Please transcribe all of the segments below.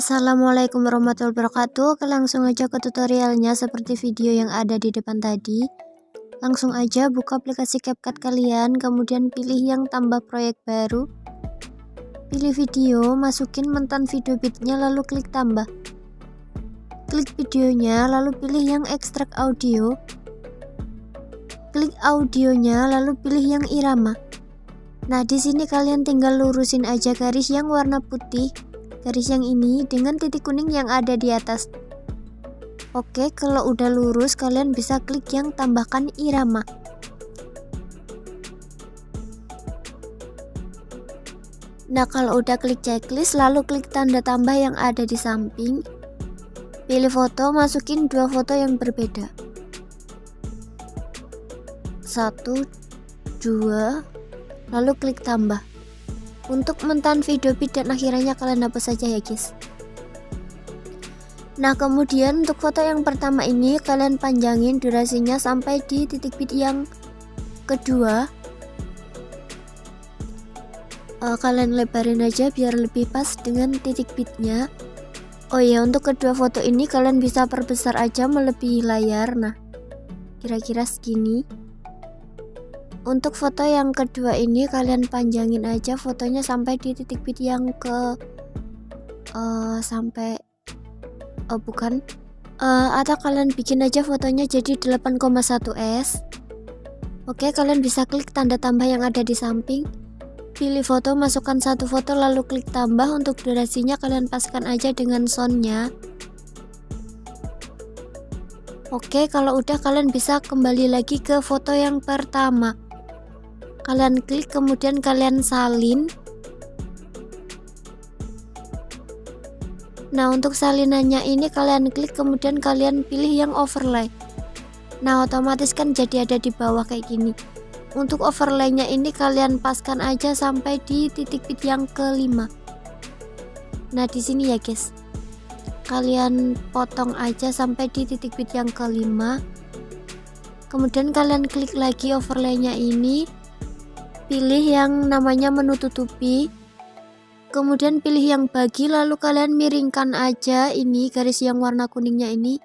Assalamualaikum warahmatullahi wabarakatuh. Oke, langsung aja ke tutorialnya seperti video yang ada di depan tadi. Langsung aja buka aplikasi CapCut kalian, kemudian pilih yang tambah proyek baru. Pilih video, masukin mantan video bitnya, lalu klik tambah. Klik videonya, lalu pilih yang ekstrak audio. Klik audionya, lalu pilih yang irama. Nah, di sini kalian tinggal lurusin aja garis yang warna putih. Garis yang ini dengan titik kuning yang ada di atas. Oke, kalau udah lurus kalian bisa klik yang tambahkan irama. Nah, kalau udah klik checklist lalu klik tanda tambah yang ada di samping. Pilih foto, masukin dua foto yang berbeda. 1, 2, lalu klik tambah. Untuk mentan video bit dan akhirnya kalian hapus saja ya guys. Nah, kemudian untuk foto yang pertama ini kalian panjangin durasinya sampai di titik bit yang kedua. Kalian lebarin aja biar lebih pas dengan titik bitnya. Oh ya, untuk kedua foto ini kalian bisa perbesar aja melebihi layar. Nah, kira-kira segini. Untuk foto yang kedua ini kalian panjangin aja fotonya sampai di titik bit yang ke atau kalian bikin aja fotonya jadi 8,1s. Oke, kalian bisa klik tanda tambah yang ada di samping. Pilih foto, masukkan satu foto lalu klik tambah. Untuk durasinya kalian paskan aja dengan soundnya. Oke, kalau udah kalian bisa kembali lagi ke foto yang pertama. Kalian klik kemudian kalian salin. Nah, untuk salinannya ini kalian klik kemudian kalian pilih yang overlay. Nah, otomatis kan jadi ada di bawah kayak gini. Untuk overlaynya ini kalian paskan aja sampai di titik bit yang kelima. Nah, di sini ya guys. Kalian potong aja sampai di titik bit yang kelima. Kemudian kalian klik lagi overlaynya ini. Pilih yang namanya menu tutupi. Kemudian pilih yang bagi, lalu kalian miringkan aja ini garis yang warna kuningnya ini.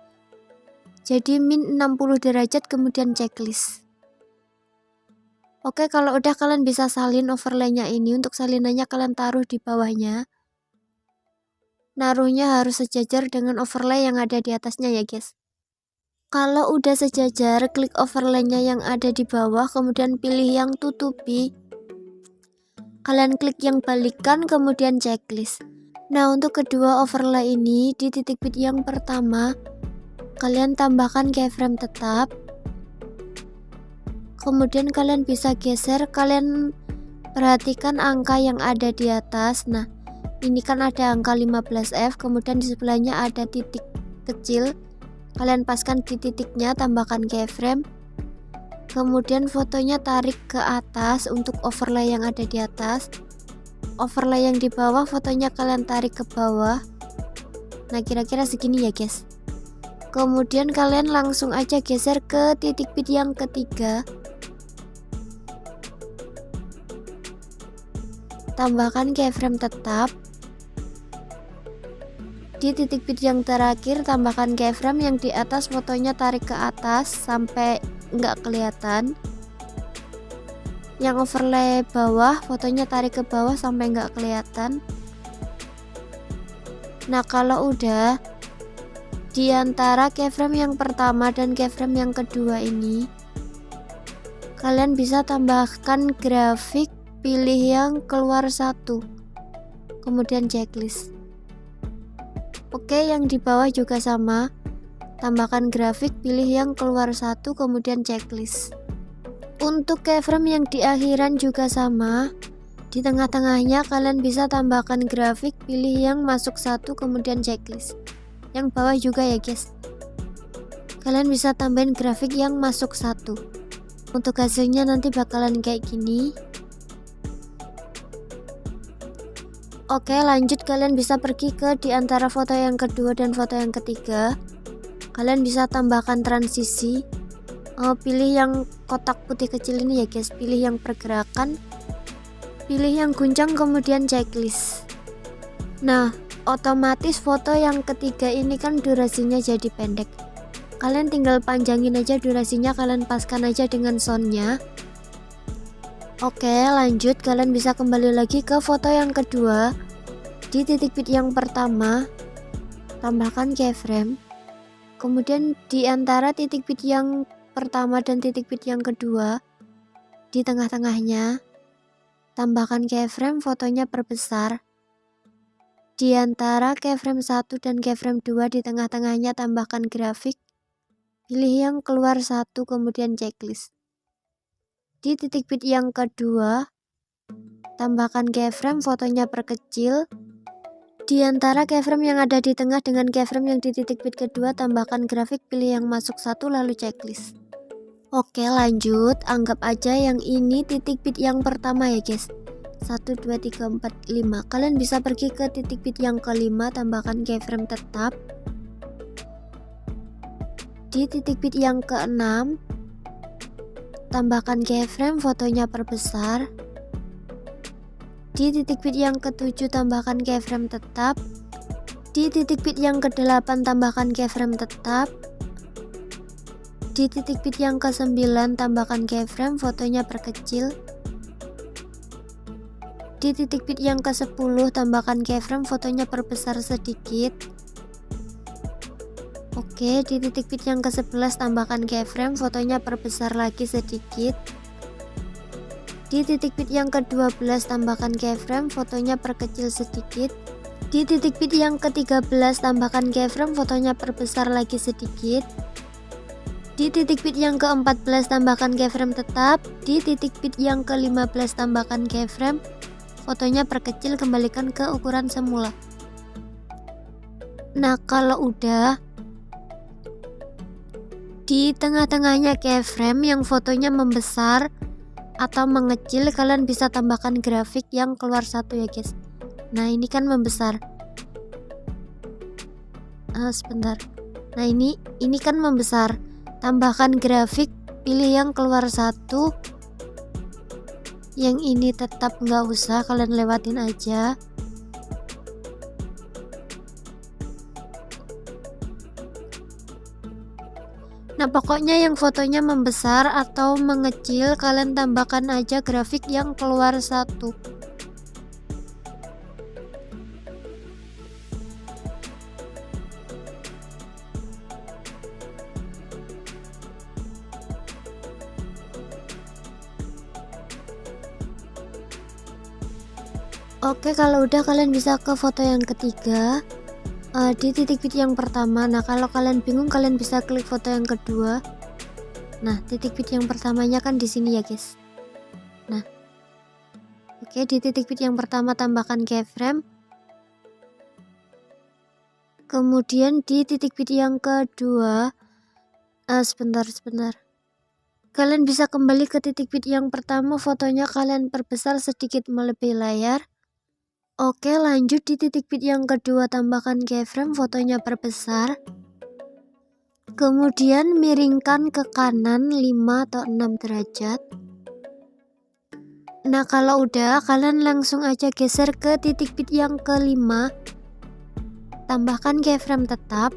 Jadi min 60 derajat kemudian checklist. Oke, kalau udah kalian bisa salin overlaynya ini. Untuk salinannya kalian taruh di bawahnya. Naruhnya harus sejajar dengan overlay yang ada di atasnya ya guys. Kalau udah sejajar, klik overlaynya yang ada di bawah, kemudian pilih yang tutupi. Kalian klik yang balikan, kemudian checklist. Nah, untuk kedua overlay ini, di titik bit yang pertama, kalian tambahkan keyframe tetap. Kemudian kalian bisa geser, kalian perhatikan angka yang ada di atas. Nah, ini kan ada angka 15F, kemudian di sebelahnya ada titik kecil. Kalian paskan di titiknya, tambahkan keyframe. Kemudian fotonya tarik ke atas untuk overlay yang ada di atas. Overlay yang di bawah fotonya kalian tarik ke bawah. Nah, kira-kira segini ya guys. Kemudian kalian langsung aja geser ke titik bit yang ketiga. Tambahkan keyframe tetap. Di titik bit yang terakhir tambahkan keyframe yang di atas, fotonya tarik ke atas sampai nggak kelihatan. Yang overlay bawah fotonya tarik ke bawah sampai nggak kelihatan. Nah, kalau udah di antara keyframe yang pertama dan keyframe yang kedua ini kalian bisa tambahkan grafik, pilih yang keluar satu kemudian checklist. Oke, yang di bawah juga sama. Tambahkan grafik, pilih yang keluar satu, kemudian checklist. Untuk keyframe yang di akhiran juga sama. Di tengah-tengahnya kalian bisa tambahkan grafik, pilih yang masuk satu, kemudian checklist. Yang bawah juga ya guys. Kalian bisa tambahin grafik yang masuk satu. Untuk hasilnya nanti bakalan kayak gini. Oke, lanjut kalian bisa pergi ke di antara foto yang kedua dan foto yang ketiga. Kalian bisa tambahkan transisi. Pilih yang kotak putih kecil ini ya guys. Pilih yang pergerakan. Pilih yang guncang kemudian checklist. Nah, otomatis foto yang ketiga ini kan durasinya jadi pendek. Kalian tinggal panjangin aja durasinya, kalian paskan aja dengan soundnya. Oke, lanjut, kalian bisa kembali lagi ke foto yang kedua. Di titik bit yang pertama tambahkan keyframe, kemudian di antara titik bit yang pertama dan titik bit yang kedua, di tengah-tengahnya tambahkan keyframe, fotonya perbesar. Di antara keyframe 1 dan keyframe 2, di tengah-tengahnya tambahkan grafik, pilih yang keluar satu, kemudian checklist. Di titik bit yang kedua tambahkan keyframe, fotonya perkecil. Di antara keyframe yang ada di tengah dengan keyframe yang di titik bit kedua, tambahkan grafik, pilih yang masuk satu, lalu checklist. Oke, lanjut, anggap aja yang ini titik bit yang pertama ya guys. 1, 2, 3, 4, 5. Kalian bisa pergi ke titik bit yang kelima, tambahkan keyframe tetap. Di titik bit yang keenam tambahkan keyframe, fotonya perbesar. Di titik bit yang ketujuh tambahkan keyframe tetap. Di titik bit yang ke-8 tambahkan keyframe tetap. Di titik bit yang ke-9 tambahkan keyframe, fotonya perkecil. Di titik bit yang ke-10 tambahkan keyframe, fotonya perbesar sedikit. Oke, di titik bit yang ke-11 tambahkan keyframe, fotonya perbesar lagi sedikit. Di titik bit yang ke-12 tambahkan keyframe, fotonya perkecil sedikit. Di titik bit yang ke-13 tambahkan keyframe, fotonya perbesar lagi sedikit. Di titik bit yang ke-14 tambahkan keyframe tetap. Di titik bit yang ke-15 tambahkan keyframe, fotonya perkecil, kembalikan ke ukuran semula. Nah, kalau udah di tengah-tengahnya keyframe yang fotonya membesar atau mengecil, kalian bisa tambahkan grafik yang keluar satu ya guys. Nah, ini kan membesar. Sebentar. Nah, ini kan membesar. Tambahkan grafik, pilih yang keluar satu. Yang ini tetap nggak usah, kalian lewatin aja. Nah, pokoknya yang fotonya membesar atau mengecil, kalian tambahkan aja grafik yang keluar satu. Oke, kalau udah kalian bisa ke foto yang ketiga. Di titik bit yang pertama. Nah, kalau kalian bingung, kalian bisa klik foto yang kedua. Nah, titik bit yang pertamanya kan di sini ya guys. Nah, oke, di titik bit yang pertama tambahkan keyframe. Kemudian di titik bit yang kedua, sebentar. Kalian bisa kembali ke titik bit yang pertama, fotonya kalian perbesar sedikit melebihi layar. Oke, lanjut, di titik bit yang kedua tambahkan keyframe, fotonya perbesar. Kemudian miringkan ke kanan 5 atau 6 derajat. Nah, kalau udah, kalian langsung aja geser ke titik bit yang kelima. Tambahkan keyframe tetap.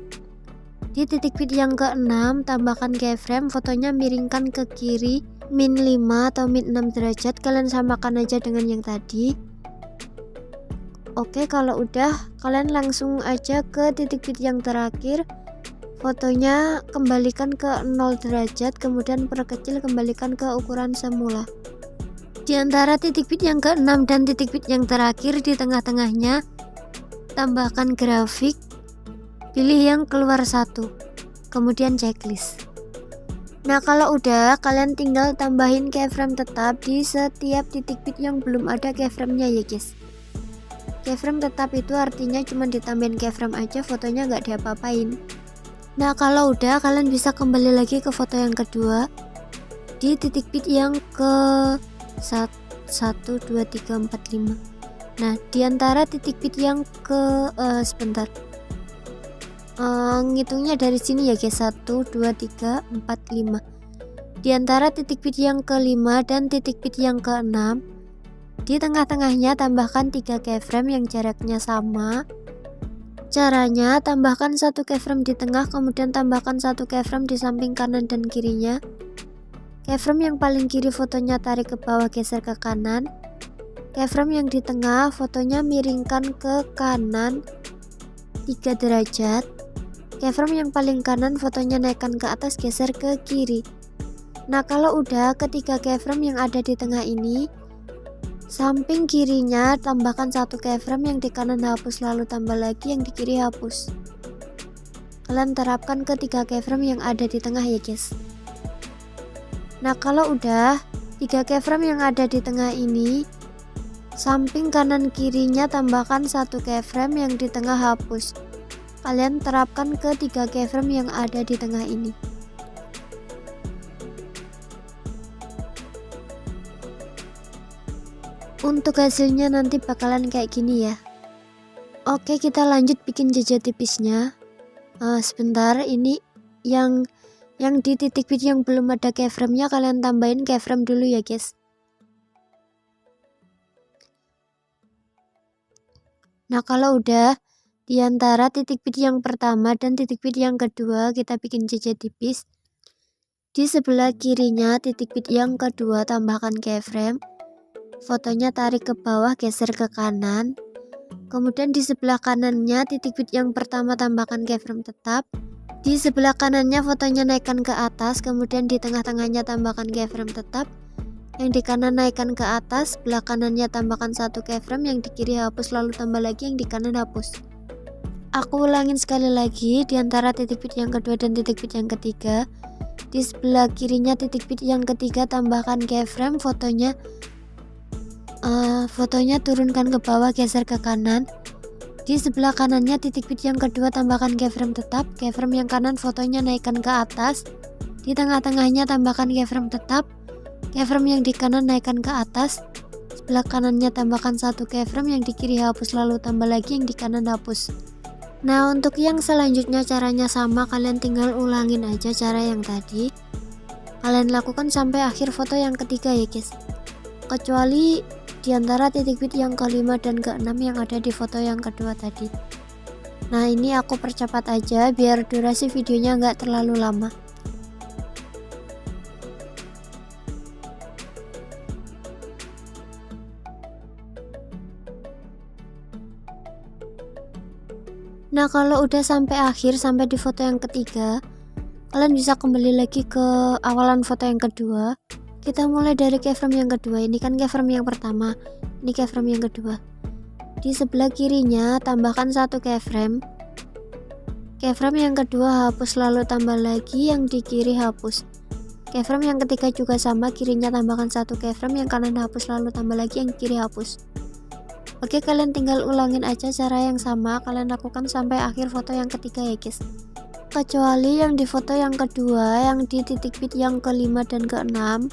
Di titik bit yang ke-6 tambahkan keyframe, fotonya miringkan ke kiri min 5 atau min 6 derajat. Kalian samakan aja dengan yang tadi. Oke, kalau udah, kalian langsung aja ke titik bit yang terakhir. Fotonya kembalikan ke 0 derajat, kemudian perkecil, kembalikan ke ukuran semula. Di antara titik bit yang ke-6 dan titik bit yang terakhir, di tengah-tengahnya tambahkan grafik, pilih yang keluar satu, kemudian checklist. Nah, kalau udah, kalian tinggal tambahin keyframe tetap di setiap titik bit yang belum ada keyframe-nya ya guys. Keyframe tetap itu artinya cuma ditambahin keyframe aja, fotonya nggak diapa-apain. Nah, kalau udah, kalian bisa kembali lagi ke foto yang kedua. Di titik bit yang ke 1, 2, 3, 4, 5. Nah, di antara titik bit yang ke ngitungnya dari sini ya guys, 1, 2, 3, 4, 5. Di antara titik bit yang ke-5 dan titik bit yang ke-6, di tengah-tengahnya tambahkan 3 keyframe yang jaraknya sama. Caranya, tambahkan satu keyframe di tengah, kemudian tambahkan satu keyframe di samping kanan dan kirinya. Keyframe yang paling kiri fotonya tarik ke bawah, geser ke kanan. Keyframe yang di tengah fotonya miringkan ke kanan 3 derajat. Keyframe yang paling kanan fotonya naikkan ke atas, geser ke kiri. Nah, kalau udah ketiga keyframe yang ada di tengah ini, samping kirinya tambahkan satu keyframe, yang di kanan hapus, lalu tambah lagi yang di kiri hapus. Kalian terapkan ketiga keyframe yang ada di tengah ya guys. Nah, kalau udah 3 keyframe yang ada di tengah ini, samping kanan kirinya tambahkan satu keyframe, yang di tengah hapus. Kalian terapkan ke 3 keyframe yang ada di tengah ini. Untuk hasilnya nanti bakalan kayak gini ya. Oke, kita lanjut bikin jejak tipisnya. Sebentar, ini yang di titik bit yang belum ada keyframe-nya, kalian tambahin keyframe dulu ya guys. Nah, kalau udah di antara titik bit yang pertama dan titik bit yang kedua, kita bikin jejak tipis. Di sebelah kirinya titik bit yang kedua tambahkan keyframe. Fotonya tarik ke bawah, geser ke kanan. Kemudian di sebelah kanannya titik bit yang pertama tambahkan keyframe tetap. Di sebelah kanannya fotonya naikkan ke atas, kemudian di tengah-tengahnya tambahkan keyframe tetap. Yang di kanan naikkan ke atas, sebelah kanannya tambahkan satu keyframe, yang di kiri hapus, lalu tambah lagi yang di kanan hapus. Aku ulangin sekali lagi, di antara titik bit yang kedua dan titik bit yang ketiga, di sebelah kirinya titik bit yang ketiga tambahkan keyframe, fotonya turunkan ke bawah, geser ke kanan. Di sebelah kanannya titik bit yang kedua tambahkan keyframe tetap. Keyframe yang kanan fotonya naikkan ke atas. Di tengah-tengahnya tambahkan keyframe tetap. Keyframe yang di kanan naikkan ke atas. Sebelah kanannya tambahkan satu keyframe, yang di kiri hapus, lalu tambah lagi yang di kanan hapus. Nah, untuk yang selanjutnya caranya sama, kalian tinggal ulangin aja cara yang tadi. Kalian lakukan sampai akhir foto yang ketiga ya guys. Kecuali di antara titik bit yang kelima dan keenam yang ada di foto yang kedua tadi. Nah, ini aku percepat aja biar durasi videonya nggak terlalu lama. Nah, kalau udah sampai akhir, sampai di foto yang ketiga, kalian bisa kembali lagi ke awalan foto yang kedua. Kita mulai dari keyframe yang kedua. Ini kan keyframe yang pertama, ini keyframe yang kedua. Di sebelah kirinya tambahkan satu keyframe. Keyframe yang kedua hapus, lalu tambah lagi yang di kiri hapus. Keyframe yang ketiga juga sama, kirinya tambahkan satu keyframe, yang kanan hapus, lalu tambah lagi yang kiri hapus. Oke, kalian tinggal ulangin aja cara yang sama, kalian lakukan sampai akhir foto yang ketiga ya guys. Kecuali yang di foto yang kedua, yang di titik bit yang kelima dan keenam,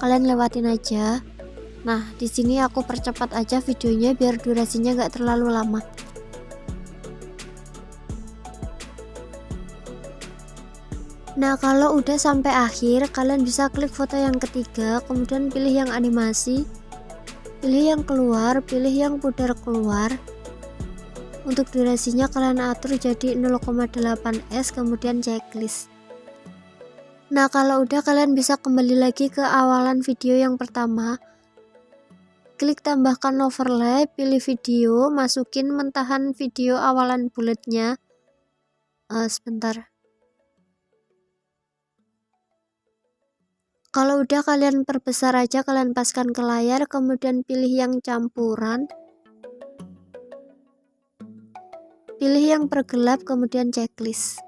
kalian lewatin aja. Nah, di sini aku percepat aja videonya biar durasinya gak terlalu lama. Nah, kalau udah sampai akhir, kalian bisa klik foto yang ketiga, kemudian pilih yang animasi, pilih yang keluar, pilih yang pudar keluar. Untuk durasinya kalian atur jadi 0,8s, kemudian checklist. Nah, kalau udah kalian bisa kembali lagi ke awalan video yang pertama. Klik tambahkan overlay, pilih video, masukin mentahan video awalan bulatnya. Sebentar. Kalau udah kalian perbesar aja, kalian paskan ke layar, kemudian pilih yang campuran. Pilih yang pergelap, kemudian checklist.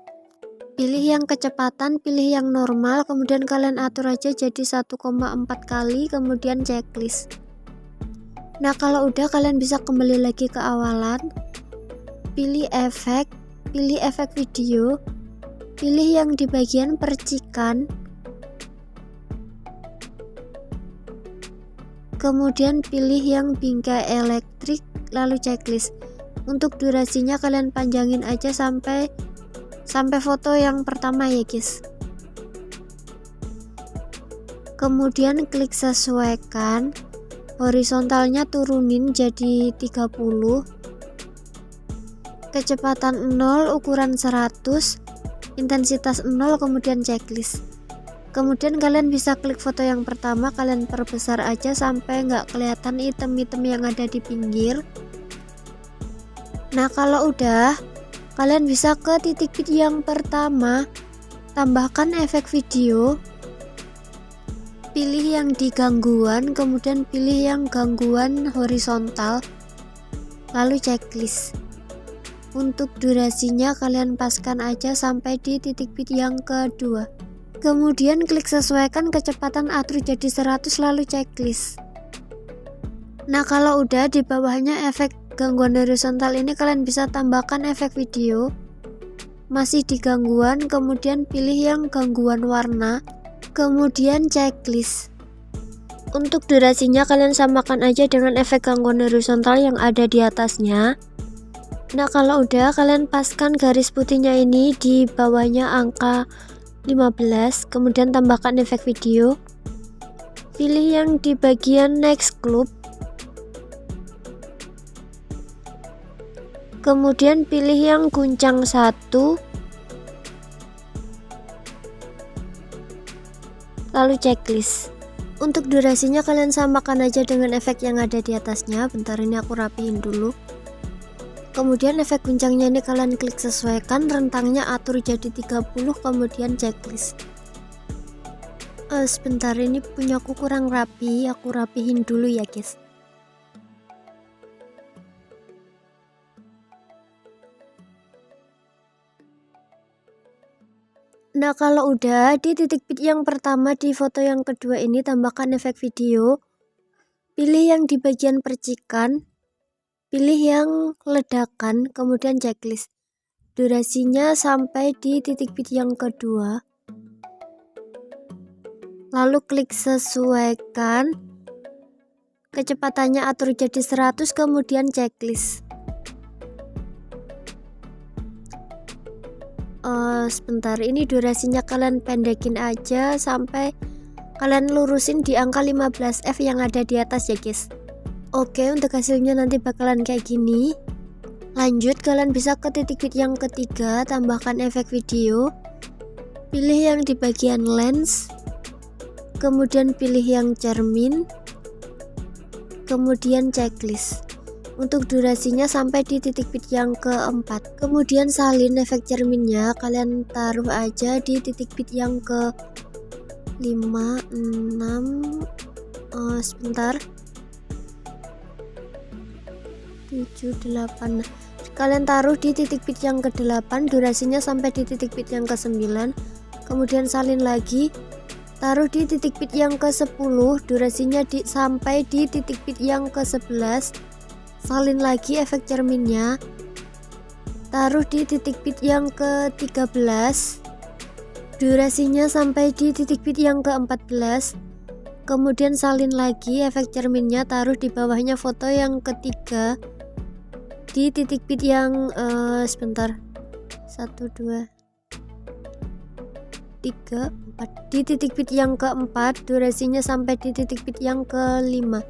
Pilih yang kecepatan, pilih yang normal, kemudian kalian atur aja jadi 1,4 kali, kemudian checklist. Nah, kalau udah kalian bisa kembali lagi ke awalan, pilih efek video, pilih yang di bagian percikan, kemudian pilih yang bingkai elektrik, lalu checklist. Untuk durasinya kalian panjangin aja sampai foto yang pertama ya guys. Kemudian klik sesuaikan, horizontalnya turunin jadi 30, kecepatan 0, ukuran 100, intensitas 0, kemudian checklist. Kemudian kalian bisa klik foto yang pertama, kalian perbesar aja sampai nggak kelihatan item-item yang ada di pinggir. Nah kalau udah, kalian bisa ke titik bit yang pertama, tambahkan efek video, pilih yang di gangguan, kemudian pilih yang gangguan horizontal, lalu checklist. Untuk durasinya kalian paskan aja sampai di titik bit yang kedua. Kemudian klik sesuaikan kecepatan, atur jadi 100, lalu checklist. Nah kalau udah, di bawahnya efek gangguan horizontal ini kalian bisa tambahkan efek video, masih di gangguan, kemudian pilih yang gangguan warna, kemudian checklist. Untuk durasinya kalian samakan aja dengan efek gangguan horizontal yang ada di atasnya. Nah kalau udah, kalian paskan garis putihnya ini di bawahnya angka 15, kemudian tambahkan efek video, pilih yang di bagian next club, kemudian pilih yang guncang 1, lalu checklist. Untuk durasinya kalian samakan aja dengan efek yang ada di atasnya. Bentar, ini aku rapihin dulu. Kemudian efek guncangnya ini kalian klik sesuaikan, rentangnya atur jadi 30, kemudian checklist. Sebentar, ini punyaku kurang rapi, aku rapihin dulu ya guys. Nah kalau udah, di titik bit yang pertama di foto yang kedua ini tambahkan efek video, pilih yang di bagian percikan, pilih yang ledakan, kemudian checklist. Durasinya sampai di titik bit yang kedua, lalu klik sesuaikan, kecepatannya atur jadi 100, kemudian checklist. Sebentar, ini durasinya kalian pendekin aja sampai kalian lurusin di angka 15 F yang ada di atas ya guys. Oke, untuk hasilnya nanti bakalan kayak gini. Lanjut, kalian bisa ke titik bit yang ketiga, tambahkan efek video, pilih yang di bagian lens, kemudian pilih yang cermin, kemudian checklist. Untuk durasinya sampai di titik bit yang keempat. Kemudian salin efek cerminnya kalian taruh aja di titik bit yang ke 5, 6, sebentar, 7, 8. Kalian taruh di titik bit yang ke-8, durasinya sampai di titik bit yang ke-9. Kemudian salin lagi, taruh di titik bit yang ke-10, durasinya sampai di titik bit yang ke-11. Salin lagi efek cerminnya, taruh di titik bit yang ke-13, durasinya sampai di titik bit yang ke-14. Kemudian salin lagi efek cerminnya, taruh di bawahnya foto yang ketiga di titik bit yang sebentar, 1, 2, 3, 4, di titik bit yang keempat, durasinya sampai di titik bit yang ke-5.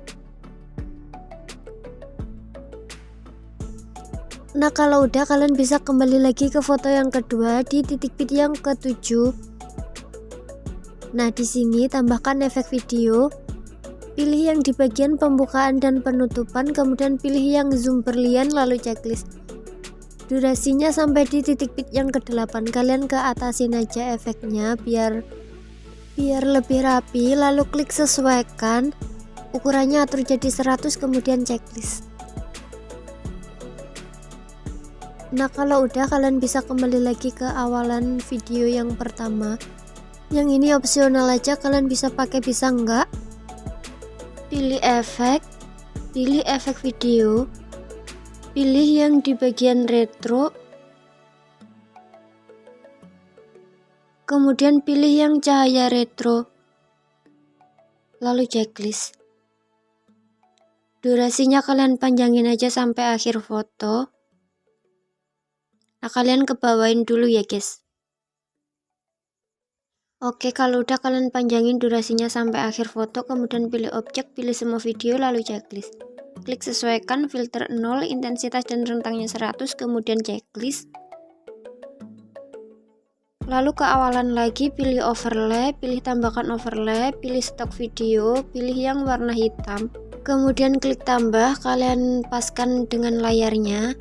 Nah kalau udah, kalian bisa kembali lagi ke foto yang kedua di titik bit yang ke-7. Nah di sini tambahkan efek video, pilih yang di bagian pembukaan dan penutupan, kemudian pilih yang zoom berlian, lalu checklist. Durasinya sampai di titik bit yang ke-8. Kalian ke atasin aja efeknya biar lebih rapi, lalu klik sesuaikan, ukurannya atur jadi 100, kemudian checklist. Nah kalau udah, kalian bisa kembali lagi ke awalan video yang pertama. Yang ini opsional aja, kalian bisa pakai bisa enggak. Pilih efek video, pilih yang di bagian retro, kemudian pilih yang cahaya retro, lalu checklist. Durasinya kalian panjangin aja sampai akhir foto. Nah kalian kebawain dulu ya guys. Oke, kalau udah kalian panjangin durasinya sampai akhir foto, kemudian pilih objek, pilih semua video, lalu checklist. klik sesuaikan, filter 0, intensitas dan rentangnya 100, kemudian checklist. Lalu ke awalan lagi, pilih overlay, pilih tambahkan overlay, pilih stok video, pilih yang warna hitam. Kemudian klik tambah, kalian paskan dengan layarnya.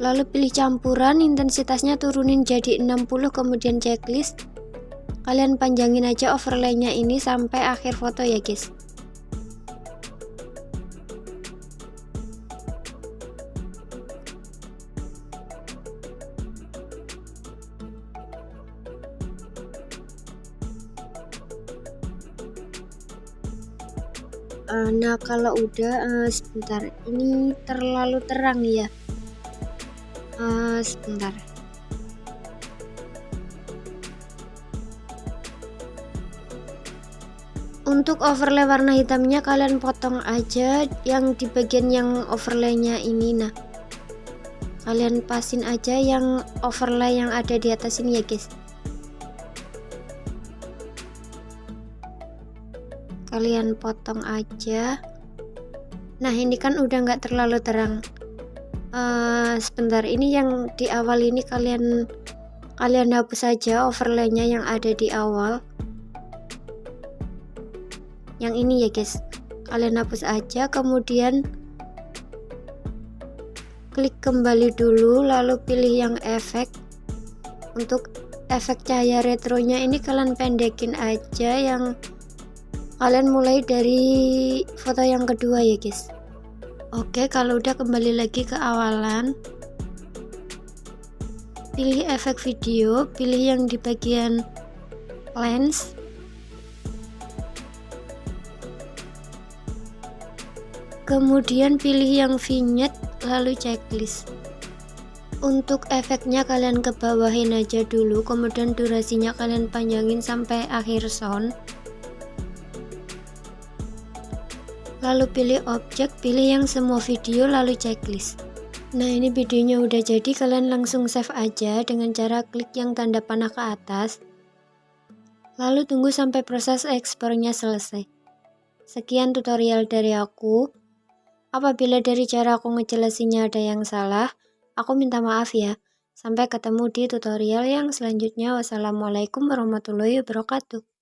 Lalu pilih campuran, intensitasnya turunin jadi 60, kemudian checklist. Kalian panjangin aja overlaynya ini sampai akhir foto ya guys. Nah kalau udah, sebentar, ini terlalu terang ya. Sebentar. Untuk overlay warna hitamnya kalian potong aja yang di bagian yang overlaynya ini. Nah, kalian pasin aja yang overlay yang ada di atas ini ya guys. Kalian potong aja. Nah ini kan udah nggak terlalu terang. Sebentar, ini yang di awal ini kalian hapus saja overlaynya yang ada di awal. Yang ini ya guys, kalian hapus aja, kemudian klik kembali dulu, lalu pilih yang efek. Untuk efek cahaya retronya ini kalian pendekin aja, yang kalian mulai dari foto yang kedua ya guys. Oke, kalau udah kembali lagi ke awalan, pilih efek video, pilih yang di bagian lens, kemudian pilih yang vignette, lalu checklist. Untuk efeknya kalian kebawahin aja dulu, kemudian durasinya kalian panjangin sampai akhir sound. Lalu pilih objek, pilih yang semua video, lalu checklist. Nah ini videonya udah jadi, kalian langsung save aja dengan cara klik yang tanda panah ke atas. Lalu tunggu sampai proses ekspornya selesai. Sekian tutorial dari aku. Apabila dari cara aku ngejelasinnya ada yang salah, aku minta maaf ya. Sampai ketemu di tutorial yang selanjutnya. Wassalamualaikum warahmatullahi wabarakatuh.